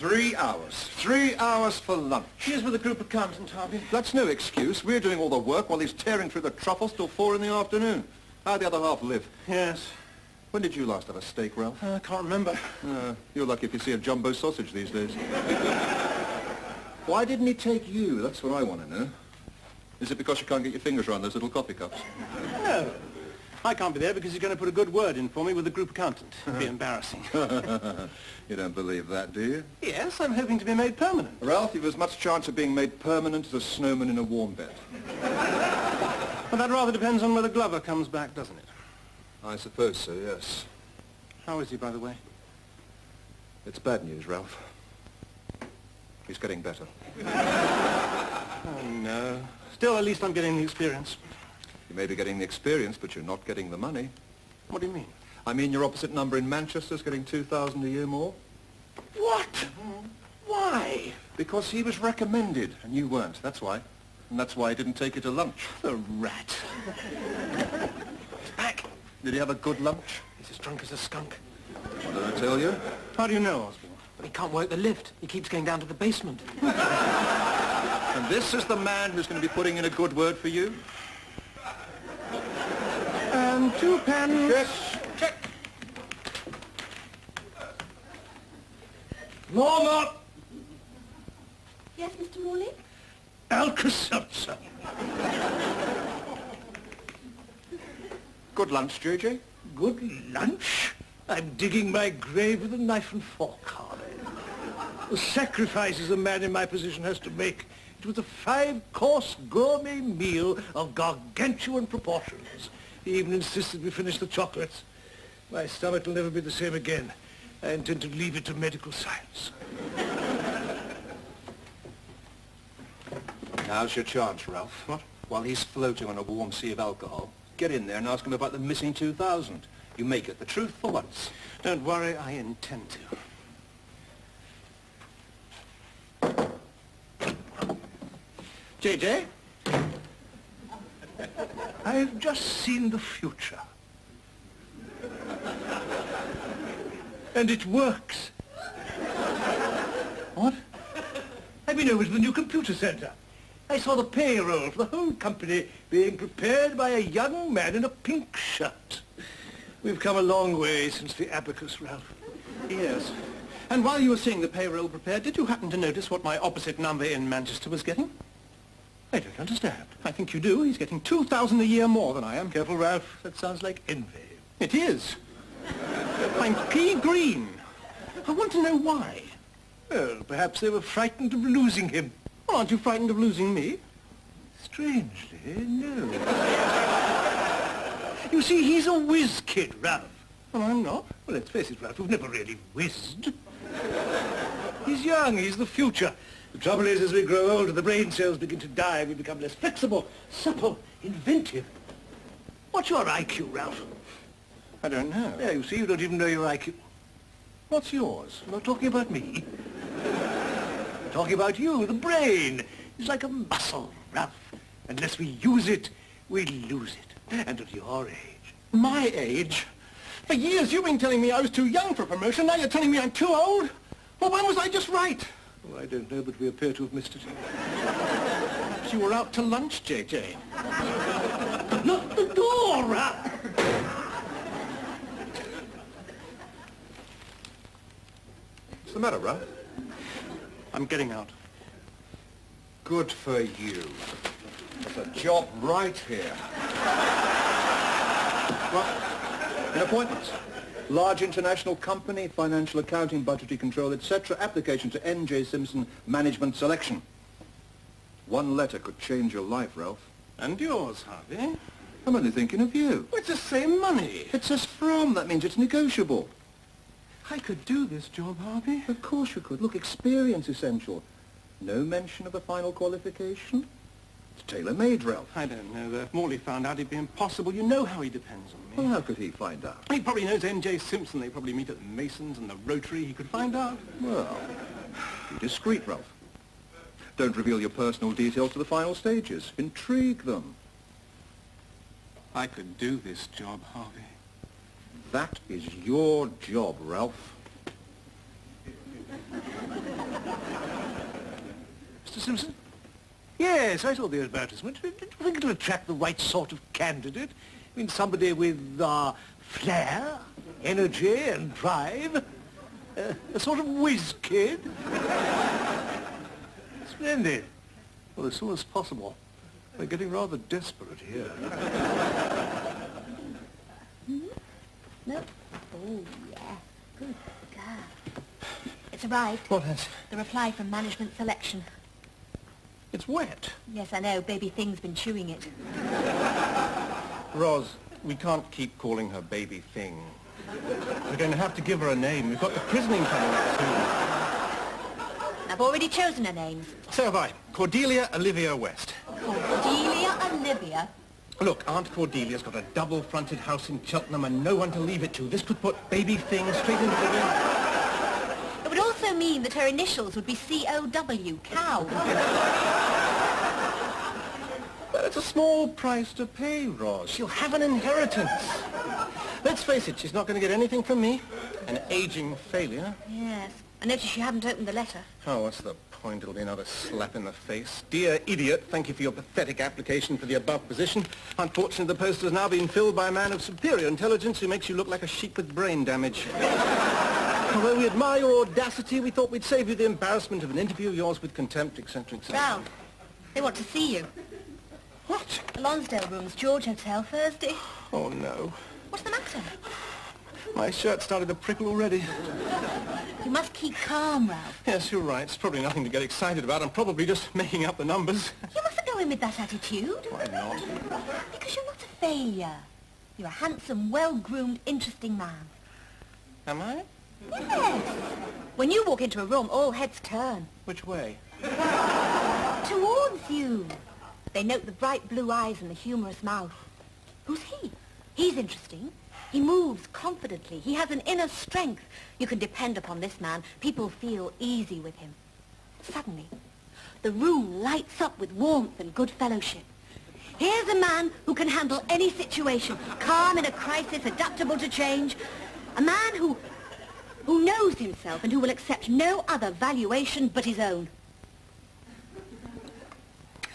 3 hours. 3 hours for lunch. Here's with a group accountant, Harvey. That's no excuse. We're doing all the work while he's tearing through the truffles till 4 in the afternoon. How'd the other half live? Yes. When did you last have a steak, Ralph? I can't remember. You're lucky if you see a jumbo sausage these days. Why didn't he take you? That's what I want to know. Is it because you can't get your fingers around those little coffee cups? No. I can't be there because he's going to put a good word in for me with the group accountant. It'd be embarrassing. You don't believe that, do you? Yes, I'm hoping to be made permanent. Ralph, you've as much chance of being made permanent as a snowman in a warm bed. But that rather depends on whether Glover comes back, doesn't it? I suppose so, yes. How is he, by the way? It's bad news, Ralph. He's getting better. Oh, no. Still, at least I'm getting the experience. You may be getting the experience, but you're not getting the money. What do you mean? I mean your opposite number in Manchester's getting 2,000 a year more. What? Why? Because he was recommended, and you weren't. That's why. And that's why he didn't take you to lunch. The rat. He's back. Did he have a good lunch? He's as drunk as a skunk. What did I tell you? How do you know, Osborne? But he can't work the lift. He keeps going down to the basement. And this is the man who's going to be putting in a good word for you? And 2 pens. Yes. Check. Norma! Yes, Mr. Morley? Alka-Seltzer. Good lunch, JJ. Good lunch? I'm digging my grave with a knife and fork, Harvey. The sacrifices a man in my position has to make. It was a 5-course gourmet meal of gargantuan proportions. He even insisted we finish the chocolates. My stomach will never be the same again. I intend to leave it to medical science. Now's your chance, Ralph. What? While he's floating on a warm sea of alcohol, get in there and ask him about the missing 2,000. You may get the truth for once. Don't worry, I intend to. JJ? I've just seen the future. And it works. What? I've been over to the new computer center. I saw the payroll for the whole company being prepared by a young man in a pink shirt. We've come a long way since the abacus, Ralph. Yes. And while you were seeing the payroll prepared, did you happen to notice what my opposite number in Manchester was getting? I don't understand. I think you do. He's getting 2,000 a year more than I am. Careful, Ralph. That sounds like envy. It is. I'm pea green. I want to know why. Well, perhaps they were frightened of losing him. Well, aren't you frightened of losing me? Strangely, no. You see, he's a whiz kid, Ralph. Well, I'm not. Well, let's face it, Ralph, we've never really whizzed. He's young, he's the future. The trouble is, as we grow older, the brain cells begin to die, we become less flexible, supple, inventive. What's your IQ, Ralph? I don't know. Yeah, you see, you don't even know your IQ. What's yours? I'm not talking about me. I'm talking about you, the brain. It's like a muscle, Ralph. Unless we use it, we lose it. And at your age. My age? For years you've been telling me I was too young for a promotion. Now you're telling me I'm too old? Well, when was I just right? Oh, I don't know, but we appear to have missed it. Perhaps you were out to lunch, JJ. Lock the door, Ralph! What's the matter, Ralph? I'm getting out. Good for you. There's a job right here. Right. In appointments. Large international company, financial accounting, budgetary control, etc. Application to N.J. Simpson Management Selection. One letter could change your life, Ralph. And yours, Harvey. I'm only thinking of you. Well, it's the same money. It says from. That means it's negotiable. I could do this job, Harvey. Of course you could. Look, experience essential. No mention of a final qualification. It's tailor-made, Ralph. I don't know, though. If Morley found out, it'd be impossible. You know how he depends on me. Well, how could he find out? He probably knows N.J. Simpson. They probably meet at the Masons and the Rotary. He could find out. Well, be discreet, Ralph. Don't reveal your personal details to the final stages. Intrigue them. I could do this job, Harvey. That is your job, Ralph. Mr. Simpson? Yes, I saw the advertisement. Did you think it'll attract the right sort of candidate? I mean, somebody with flair, energy and drive. A sort of whiz kid. Splendid. Well, as soon as possible. We're getting rather desperate here. No. Oh, yeah. Good girl. It's arrived. What has? The reply from management selection. It's wet. Yes, I know. Baby Thing's been chewing it. Roz, we can't keep calling her Baby Thing. We're going to have to give her a name. We've got the christening coming up soon. I've already chosen her names. So have I. Cordelia Olivia West. Cordelia Olivia. Look, Aunt Cordelia's got a double-fronted house in Cheltenham and no one to leave it to. This could put Baby Thing straight into the ring. It would also mean that her initials would be C-O-W, cow. But it's a small price to pay, Roz. She'll have an inheritance. Let's face it, she's not going to get anything from me. An aging failure. Yes. I noticed you haven't opened the letter. Oh, what's the point? It'll be another slap in the face. Dear idiot, thank you for your pathetic application for the above position. Unfortunately, the post has now been filled by a man of superior intelligence who makes you look like a sheep with brain damage. Although we admire your audacity, we thought we'd save you the embarrassment of an interview, yours with contempt, etc., etc. Ralph, they want to see you. What? The Lonsdale Rooms, George Hotel, Thursday. Oh, no. What's the matter? My shirt started to prickle already. You must keep calm, Ralph. Yes, you're right. It's probably nothing to get excited about. I'm probably just making up the numbers. You mustn't go in with that attitude. Why not? Because you're not a failure. You're a handsome, well-groomed, interesting man. Am I? Yes. When you walk into a room, all heads turn. Which way? Towards you. They note the bright blue eyes and the humorous mouth. Who's he? He's interesting. He moves confidently. He has an inner strength. You can depend upon this man. People feel easy with him. Suddenly, the room lights up with warmth and good fellowship. Here's a man who can handle any situation, calm in a crisis, adaptable to change. A man who knows himself and who will accept no other valuation but his own.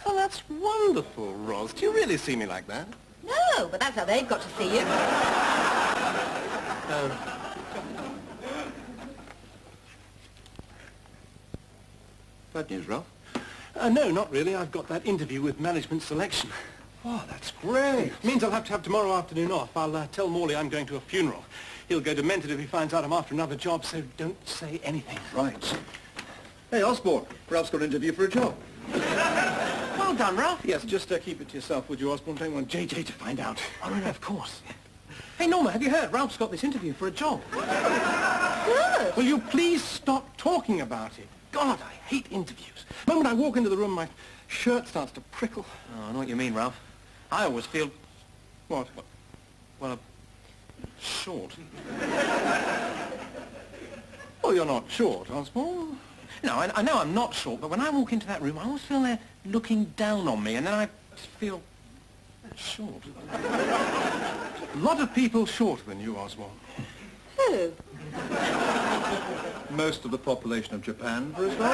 Oh, that's wonderful, Roz. Do you really see me like that? No, but that's how they've got to see you. Bad news, Ralph? No, not really. I've got that interview with management selection. Oh, that's great. Means I'll have to have tomorrow afternoon off. I'll tell Morley I'm going to a funeral. He'll go demented if he finds out I'm after another job, so don't say anything. Right. Hey, Osborne. Ralph's got an interview for a job. Well done, Ralph. Yes, just keep it to yourself, would you, Osborne? Don't want JJ to find out. Oh, no, of course. Hey, Norma, have you heard? Ralph's got this interview for a job. Good. Will you please stop talking about it? God, I hate interviews. The moment I walk into the room, my shirt starts to prickle. Oh, I know what you mean, Ralph. I always feel... What? Well, short. Oh, you're not short, Osborne. No, I know I'm not short, but when I walk into that room, I always feel they're looking down on me, and then I feel short. A lot of people shorter than you, Osborne. Who? Most of the population of Japan, for as well.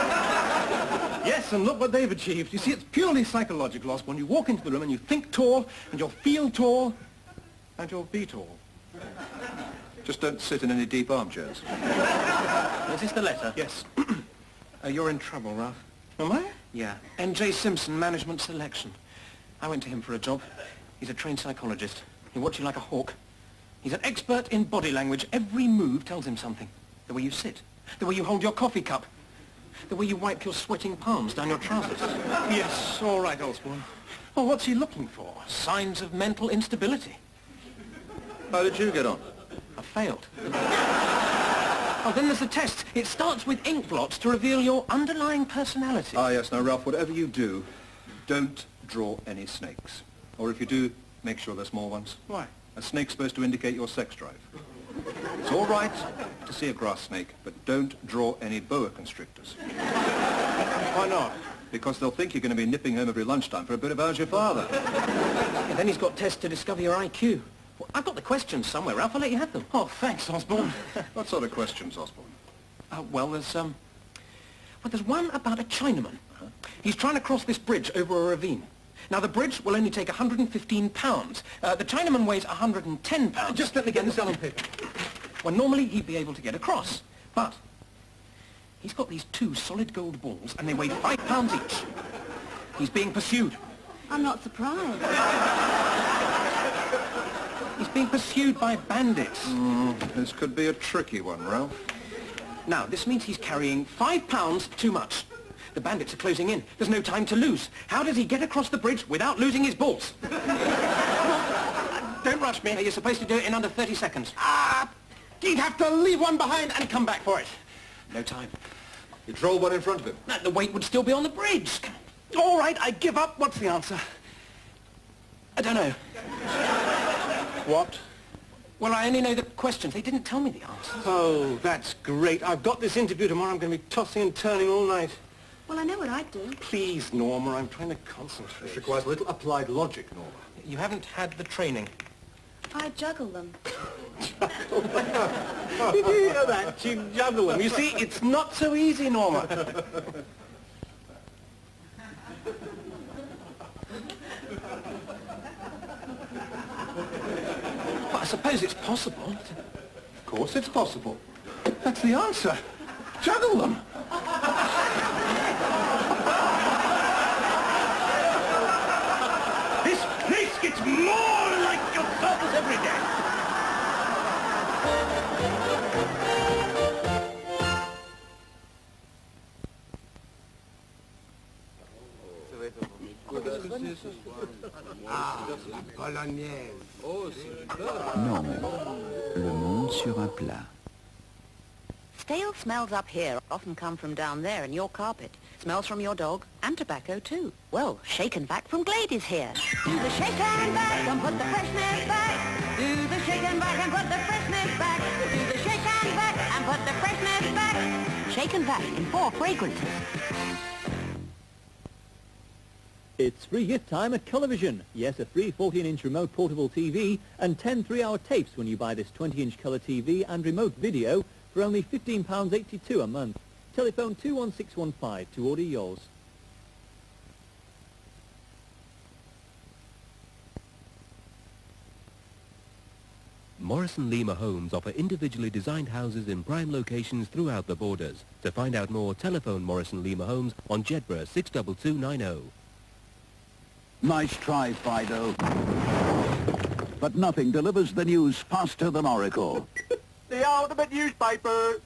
Yes, and look what they've achieved. You see, it's purely psychological, Osborne. You walk into the room and you think tall, and you'll feel tall, and you'll be tall. Just don't sit in any deep armchairs. Is this the letter? Yes. You're in trouble, Ralph. Am I? Yeah. N.J. Simpson, management selection. I went to him for a job. He's a trained psychologist. He watches you like a hawk. He's an expert in body language. Every move tells him something. The way you sit, the way you hold your coffee cup, the way you wipe your sweating palms down your trousers. Yes, all right, Osborne. Well, what's he looking for? Signs of mental instability. How did you get on? I failed. Oh, then there's the test. It starts with ink blots to reveal your underlying personality. Ah, yes. Now, Ralph, whatever you do, don't draw any snakes. Or if you do, make sure they're small ones. Why? A snake's supposed to indicate your sex drive. It's all right to see a grass snake, but don't draw any boa constrictors. Why not? Because they'll think you're going to be nipping home every lunchtime for a bit of how's your father. And then he's got tests to discover your IQ. Well, I've got the questions somewhere, Ralph. I'll let you have them. Oh, thanks, Osborne. What sort of questions, Osborne? Well, there's one about a Chinaman. He's trying to cross this bridge over a ravine. Now, the bridge will only take 115 pounds. The Chinaman weighs 110 pounds. Just let me get this down on paper. Well, normally he'd be able to get across, but he's got these 2 solid gold balls, and they weigh 5 pounds each. He's being pursued. I'm not surprised. He's being pursued by bandits. This could be a tricky one, Ralph. Now, this means he's carrying 5 pounds too much. The bandits are closing in. There's no time to lose. How does he get across the bridge without losing his balls? Don't rush me. You're supposed to do it in under 30 seconds. He'd have to leave one behind and come back for it. No time. You roll one in front of him. No, the weight would still be on the bridge. All right, I give up. What's the answer? I don't know. What? Well, I only know the questions. They didn't tell me the answers. Oh, that's great. I've got this interview tomorrow. I'm going to be tossing and turning all night. Well, I know what I'd do. Please, Norma, I'm trying to concentrate. This requires a little applied logic, Norma. You haven't had the training. I'd juggle them. Did you hear that? You juggle them. You see, it's not so easy, Norma. Well, I suppose it's possible. Of course it's possible. That's the answer. Juggle them. This place gets more like your purpose every day. Normal. Le monde sur un plat. Stale smells up here often come from down there in your carpet. Smells from your dog and tobacco too. Well, Shake and Vac from Glade is here. Do the shake and vac and put the freshness back. Do the shake and vac and put the freshness back. Do the shake and vac and put the freshness back. Shake and Vac in 4 fragrances. It's free gift time at Colourvision. Yes, a free 14-inch remote portable TV and 10 3-hour tapes when you buy this 20-inch colour TV and remote video for only £15.82 a month. Telephone 21615 to order yours. Morrison Lima Homes offer individually designed houses in prime locations throughout the borders. To find out more, telephone Morrison Lima Homes on Jedburgh 62290. Nice try, Fido. But nothing delivers the news faster than Oracle. The ultimate newspaper.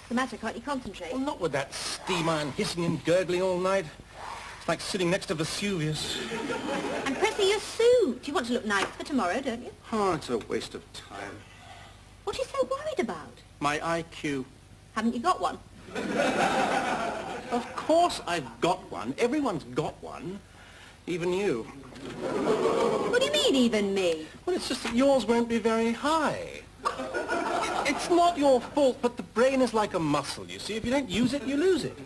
The matter, can't you concentrate? Well, not with that steam iron hissing and gurgling all night. It's like sitting next to Vesuvius. And pressing your suit. You want to look nice for tomorrow, don't you? Oh, it's a waste of time. What are you so worried about? My IQ. Haven't you got one? Of course I've got one. Everyone's got one. Even you. What do you mean, even me? Well, it's just that yours won't be very high. It's not your fault, but the brain is like a muscle, you see. If you don't use it, you lose it.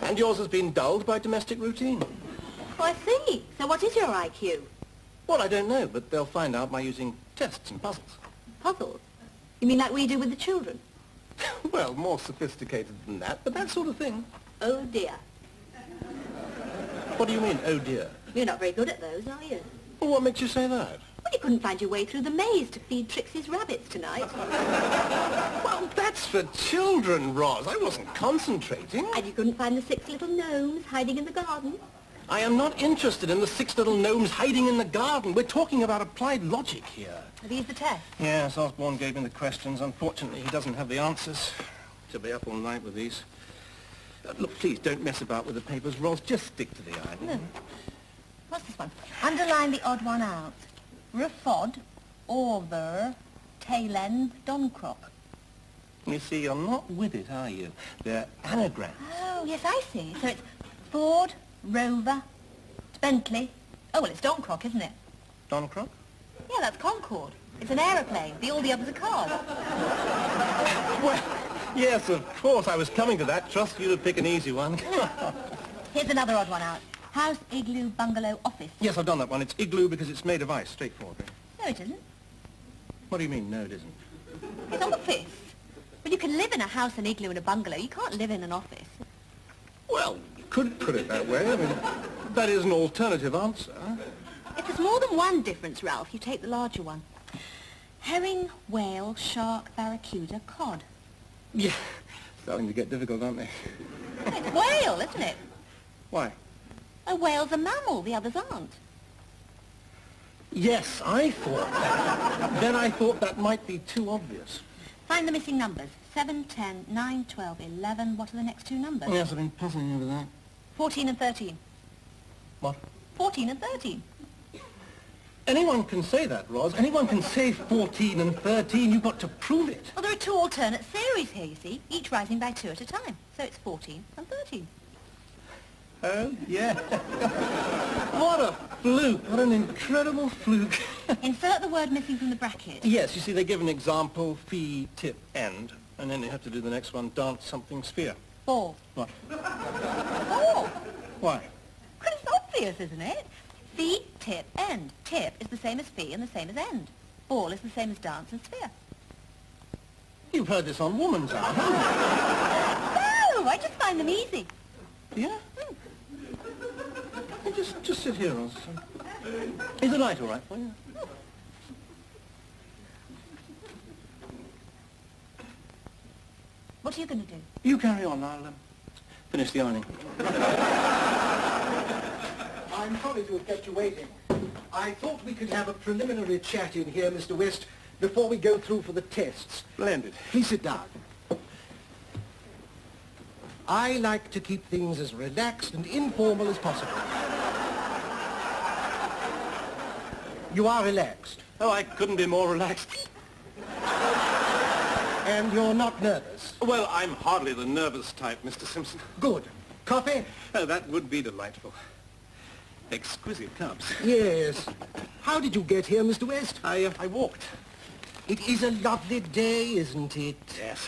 And yours has been dulled by domestic routine. Oh, I see. So what is your IQ? Well, I don't know, but they'll find out by using tests and puzzles. Puzzles? You mean like we do with the children? Well, more sophisticated than that, but that sort of thing. Oh, dear. What do you mean, oh dear? You're not very good at those, are you? Well, what makes you say that? Well, you couldn't find your way through the maze to feed Trixie's rabbits tonight. Well, that's for children, Roz. I wasn't concentrating. And you couldn't find the 6 little gnomes hiding in the garden. I am not interested in the 6 little gnomes hiding in the garden. We're talking about applied logic here. Are these the tests? Yes, Osborne gave me the questions. Unfortunately, he doesn't have the answers. He'll be up all night with these. Look, please, don't mess about with the papers, Roz. Just stick to the iron. No. What's this one? Underline the odd one out. Rafod, Orver, Tailend, Doncroc. You see, you're not with it, are you? They're anagrams. Oh, yes, I see. So it's Ford, Rover, Bentley. Oh, well, it's Doncroc, isn't it? Doncroc? Yeah, that's Concorde. It's an aeroplane. All the others are cars. Well, yes, of course. I was coming to that. Trust you to pick an easy one. Here's another odd one out. House, igloo, bungalow, office. Yes, I've done that one. It's igloo because it's made of ice. Straightforward. No, it isn't. What do you mean, no, it isn't? It's office. But you can live in a house, an igloo, and a bungalow. You can't live in an office. Well, you could put it that way. I mean, that is an alternative answer. If there's more than one difference, Ralph, you take the larger one. Herring, whale, shark, barracuda, cod. Yeah, starting to get difficult, aren't they? It's whale, isn't it? Why? A whale's a mammal, the others aren't. Yes, I thought that. Then I thought that might be too obvious. Find the missing numbers. 7, 10, 9, 12, 11. What are the next two numbers? Yes, I've been puzzling over that. 14 and 13. What? 14 and 13. Anyone can say that, Roz. Anyone can say 14 and 13. You've got to prove it. Well, there are two alternate series here, you see, each rising by 2 at a time. So it's 14 and 13. Oh, yeah. What a fluke. What an incredible fluke. Insert the word missing from the bracket. Yes, you see, they give an example, fee, tip, end, and then they have to do the next one, dance, something, sphere. Ball. What? Ball. Why? Well, it's obvious, isn't it? Fee, tip, end. Tip is the same as fee and the same as end. Ball is the same as dance and sphere. You've heard this on Woman's Hour, haven't No, I just find them easy. you? Yeah? Well, just sit here, Roz. Is the light all right for you? What are you going to do? You carry on, I'll finish the ironing. I'm sorry to have kept you waiting. I thought we could have a preliminary chat in here, Mr. West, before we go through for the tests. Splendid. Please sit down. I like to keep things as relaxed and informal as possible. You are relaxed. Oh, I couldn't be more relaxed. And you're not nervous. Well, I'm hardly the nervous type, Mr. Simpson. Good. Coffee? Oh, that would be delightful. Exquisite cups. Yes. How did you get here, Mr. West? I walked. It is a lovely day, isn't it? Yes.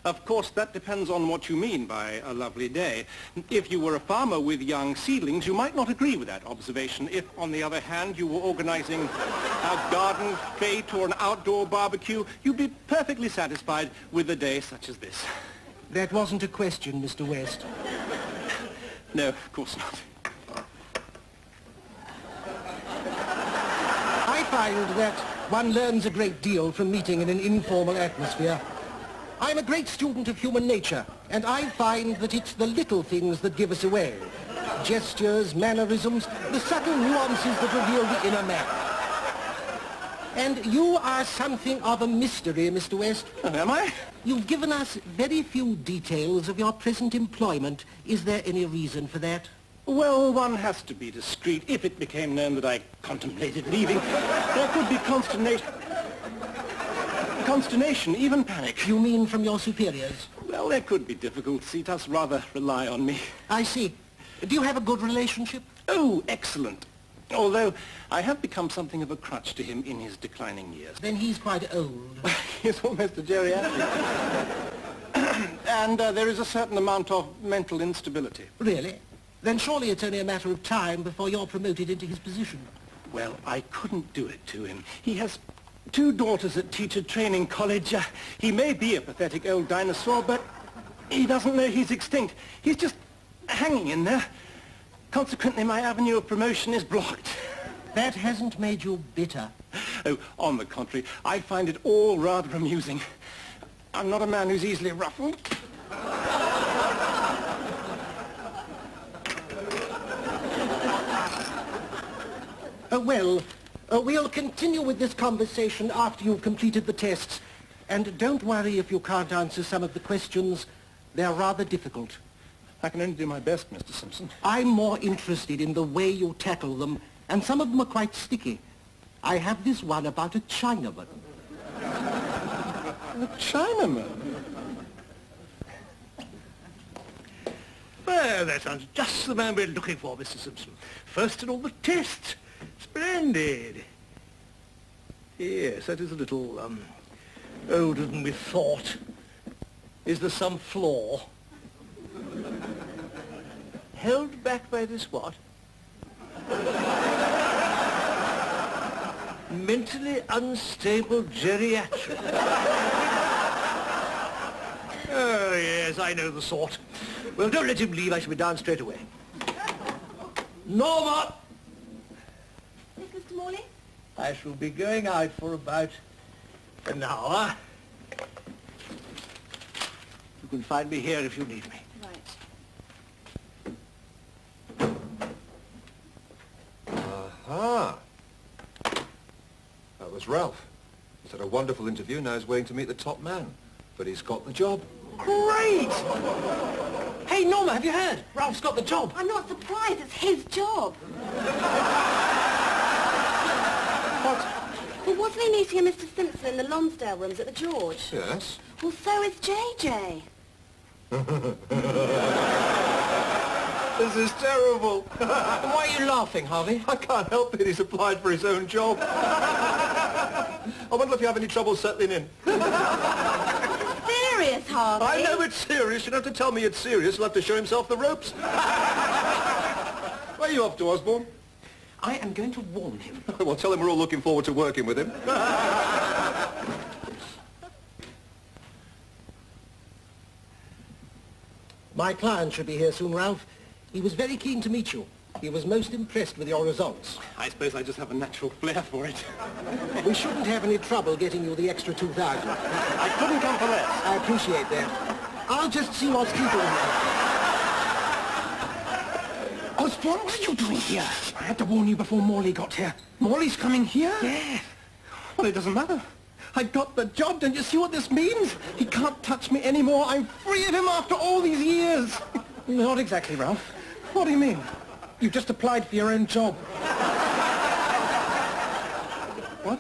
Of course, that depends on what you mean by a lovely day. If you were a farmer with young seedlings, you might not agree with that observation. If, on the other hand, you were organizing a garden fete or an outdoor barbecue, you'd be perfectly satisfied with a day such as this. That wasn't a question, Mr. West. No, of course not. I find that one learns a great deal from meeting in an informal atmosphere. I'm a great student of human nature, and I find that it's the little things that give us away. Gestures, mannerisms, the subtle nuances that reveal the inner man. And you are something of a mystery, Mr. West. Oh, am I? You've given us very few details of your present employment. Is there any reason for that? Well, one has to be discreet. If it became known that I contemplated leaving, there could be consternation, even panic. You mean from your superiors? Well, there could be difficulties. He does rather rely on me. I see. Do you have a good relationship? Oh, excellent. Although I have become something of a crutch to him in his declining years. Then he's quite old. He's almost a geriatric. And there is a certain amount of mental instability. Really? Then surely it's only a matter of time before you're promoted into his position. Well, I couldn't do it to him. He has 2 daughters at teacher training college. He may be a pathetic old dinosaur, but he doesn't know he's extinct. He's just hanging in there. Consequently, my avenue of promotion is blocked. That hasn't made you bitter. Oh, on the contrary, I find it all rather amusing. I'm not a man who's easily ruffled. We'll continue with this conversation after you've completed the tests. And don't worry if you can't answer some of the questions. They're rather difficult. I can only do my best, Mr. Simpson. I'm more interested in the way you tackle them, and some of them are quite sticky. I have this one about a Chinaman. A Chinaman? Well, that sounds just the man we're looking for, Mr. Simpson. First in all the tests. Splendid. Yes, that is a little, older than we thought. Is there some flaw? held back by this what? Mentally unstable geriatric. Oh, yes, I know the sort. Well, don't let him leave. I shall be down straight away. Norma! Yes, Mr. Morley? I shall be going out for about an hour. You can find me here if you need me. Right. Aha. That was Ralph. He's had a wonderful interview, now he's waiting to meet the top man. But he's got the job. Great! Hey, Norma, have you heard? Ralph's got the job. I'm not surprised. It's his job. What? Well, wasn't he meeting a Mr. Simpson in the Lonsdale rooms at the George? Yes. Well, so is JJ. This is terrible. Why are you laughing, Harvey? I can't help it. He's applied for his own job. I wonder if you have any trouble settling in. Serious, Harvey? I know it's serious. You don't have to tell me it's serious. He'll have to show himself the ropes. Where are you off to, Osborne? I am going to warn him. Well, tell him we're all looking forward to working with him. My client should be here soon, Ralph. He was very keen to meet you. He was most impressed with your results. I suppose I just have a natural flair for it. We shouldn't have any trouble getting you the extra 2,000. I couldn't come for less. I appreciate that. I'll just see what's keeping him. Osborne, what are you doing here? I had to warn you before Morley got here. Morley's coming here? Yes. Well, it doesn't matter. I got the job. Don't you see what this means? He can't touch me anymore. I'm free of him after all these years. Not exactly, Ralph. What do you mean? You just applied for your own job. What?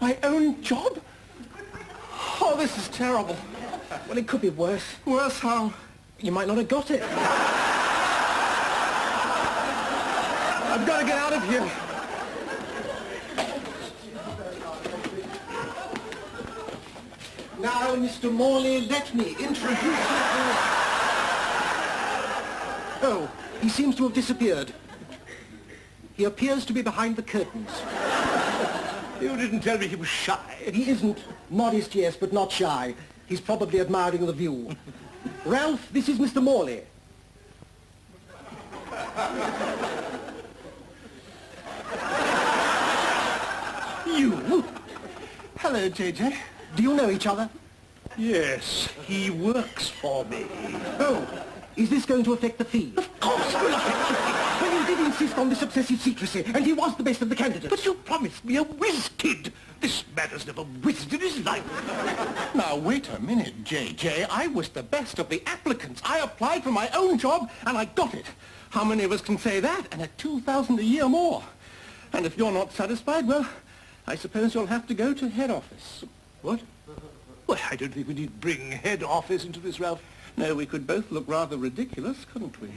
My own job? Oh, this is terrible. Well, it could be worse. Worse how? You might not have got it. I've got to get out of here. Now, Mr. Morley, let me introduce you to... Oh, he seems to have disappeared. He appears to be behind the curtains. You didn't tell me he was shy. He isn't. Modest, yes, but not shy. He's probably admiring the view. Ralph, this is Mr. Morley. You? Hello, JJ. Do you know each other? Yes, he works for me. Oh, is this going to affect the fee? Of course it will affect the fee. Well, you did insist on this obsessive secrecy, and he was the best of the candidates. But you promised me a whiz kid. This man has never whizzed in his life. Now, wait a minute, JJ. I was the best of the applicants. I applied for my own job, and I got it. How many of us can say that? And at 2,000 a year more. And if you're not satisfied, well, I suppose you'll have to go to head office. What? Well, I don't think we need bring head office into this, Ralph. No, we could both look rather ridiculous, couldn't we?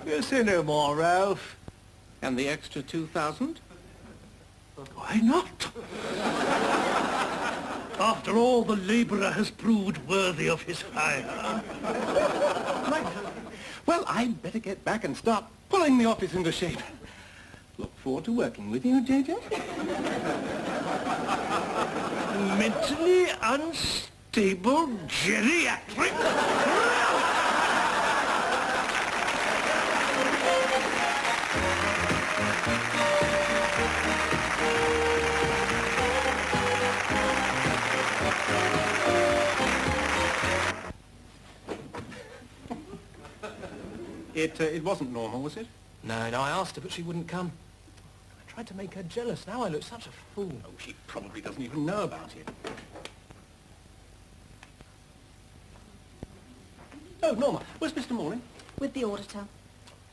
You say no more, Ralph. And the extra 2,000? Why not? After all, the labourer has proved worthy of his hire. Right. Well, I'd better get back and start pulling the office into shape. Look forward to working with you, JJ. Mentally unstable geriatric. It wasn't normal, was it? No, I asked her, but she wouldn't come. I tried to make her jealous. Now I look such a fool. Oh, she probably doesn't even know about it. Oh, Norma, where's Mr. Morley? With the auditor.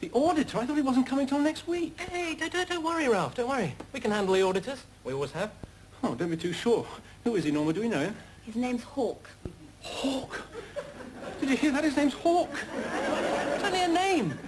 The auditor? I thought he wasn't coming till next week. Hey, don't worry, Ralph. Don't worry. We can handle the auditors. We always have. Oh, don't be too sure. Who is he, Norma? Do we know him? His name's Hawk. Hawk? Did you hear that? His name's Hawk. It's only a name.